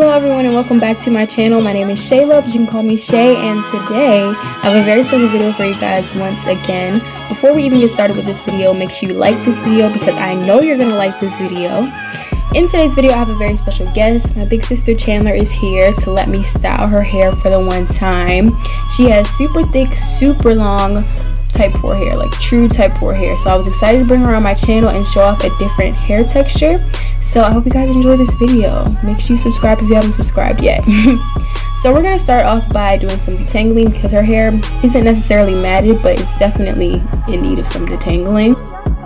Hello everyone and welcome back to my channel. My name is Shayla, but you can call me Shay, and today I have a very special video for you guys once again. Before we even get started with this video, make sure you like this video because I know you're going to like this video. In today's video, I have a very special guest. My big sister Chandler is here to let me style her hair for the one time. She has super thick, super long type 4 hair, like true type 4 hair. So I was excited to bring her on my channel and show off a different hair texture. So I hope you guys enjoy this video. Make sure you subscribe if you haven't subscribed yet. So we're going to start off by doing some detangling because her hair isn't necessarily matted, but it's definitely in need of some detangling.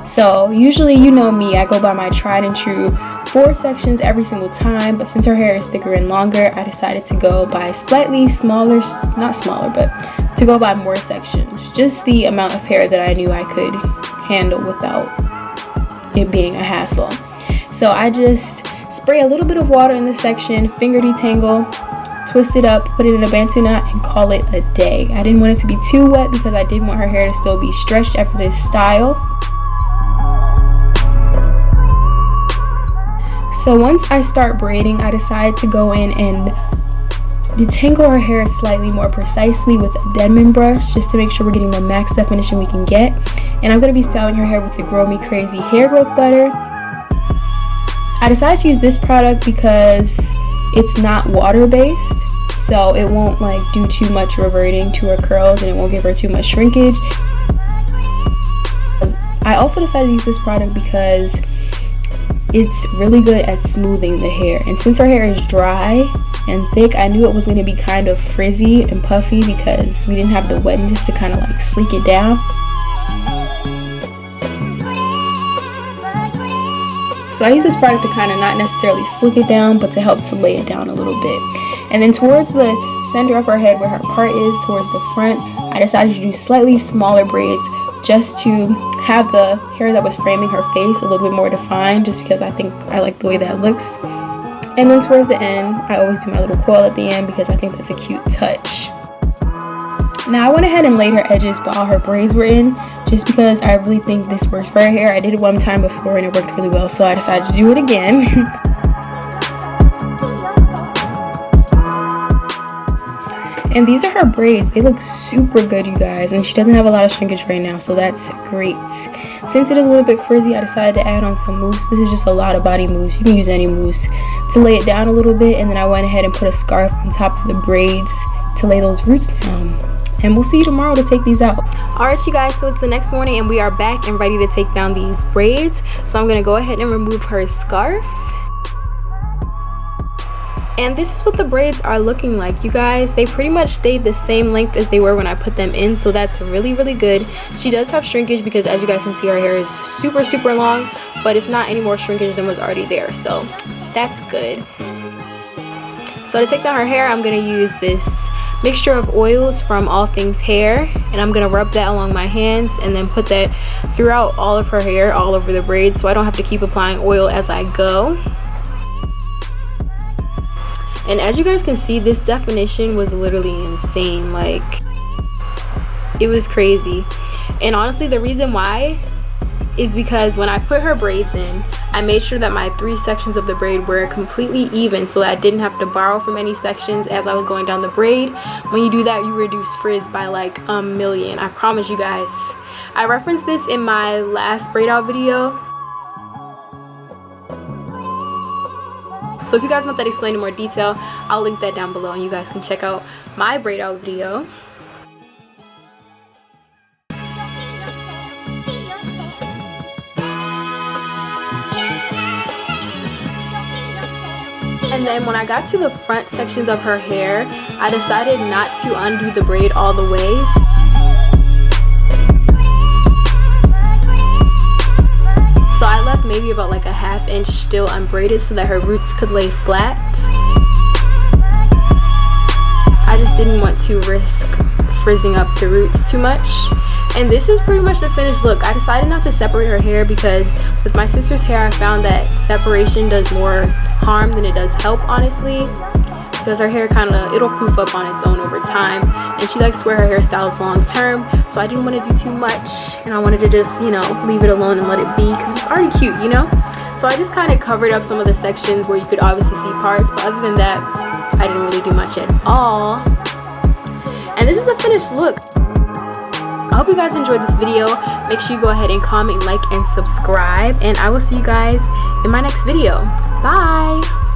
So usually, you know me, I go by my tried and true 4 sections every single time, but since her hair is thicker and longer, I decided to go by slightly smaller, not smaller, but to go by more sections. Just the amount of hair that I knew I could handle without it being a hassle. So I just spray a little bit of water in this section, finger detangle, twist it up, put it in a bantu knot, and call it a day. I didn't want it to be too wet because I did want her hair to still be stretched after this style. So once I start braiding, I decide to go in and detangle her hair slightly more precisely with a Denman brush, just to make sure we're getting the max definition we can get. And I'm going to be styling her hair with the Grow Me Crazy hair growth butter. I decided to use this product because it's not water based, so it won't like do too much reverting to her curls and it won't give her too much shrinkage. I also decided to use this product because it's really good at smoothing the hair, and since her hair is dry and thick, I knew it was going to be kind of frizzy and puffy because we didn't have the wetness to kind of like sleek it down. So I use this product to kind of not necessarily slick it down, but to help to lay it down a little bit. And then towards the center of her head where her part is, towards the front, I decided to do slightly smaller braids just to have the hair that was framing her face a little bit more defined, just because I think I like the way that looks. And then towards the end, I always do my little coil at the end because I think that's a cute touch. Now I went ahead and laid her edges while her braids were in, just because I really think this works for her hair. I did it one time before and it worked really well, so I decided to do it again. And these are her braids. They look super good, you guys, and she doesn't have a lot of shrinkage right now, so that's great. Since it is a little bit frizzy, I decided to add on some mousse. This is just a lot of body mousse. You can use any mousse to lay it down a little bit, and then I went ahead and put a scarf on top of the braids to lay those roots down. And we'll see you tomorrow to take these out. Alright you guys, so it's the next morning and we are back and ready to take down these braids. So I'm going to go ahead and remove her scarf. And this is what the braids are looking like, you guys. They pretty much stayed the same length as they were when I put them in, so that's really, really good. She does have shrinkage because, as you guys can see, her hair is super, super long, but it's not any more shrinkage than was already there, so that's good. So to take down her hair, I'm going to use this mixture of oils from All Things Hair, and I'm going to rub that along my hands and then put that throughout all of her hair, all over the braids, so I don't have to keep applying oil as I go. And as you guys can see, this definition was literally insane. Like, it was crazy. And honestly, the reason why is because when I put her braids in, I made sure that my 3 sections of the braid were completely even so that I didn't have to borrow from any sections as I was going down the braid. When you do that, you reduce frizz by like a million. I promise you guys. I referenced this in my last braid out video. So if you guys want that explained in more detail, I'll link that down below and you guys can check out my braid out video. And then when I got to the front sections of her hair, I decided not to undo the braid all the way. So I left maybe about like a ½ inch still unbraided so that her roots could lay flat. I just didn't want to risk frizzing up the roots too much. And this is pretty much the finished look. I decided not to separate her hair because with my sister's hair, I found that separation does more harm than it does help, honestly. Because her hair it'll poof up on its own over time. And she likes to wear her hairstyles long term. So I didn't want to do too much. And I wanted to just, you know, leave it alone and let it be. Because it's already cute, you know? So I just kind of covered up some of the sections where you could obviously see parts, but other than that, I didn't really do much at all. And this is the finished look. I hope you guys enjoyed this video. Make sure you go ahead and comment, like, and subscribe, and I will see you guys in my next video. Bye.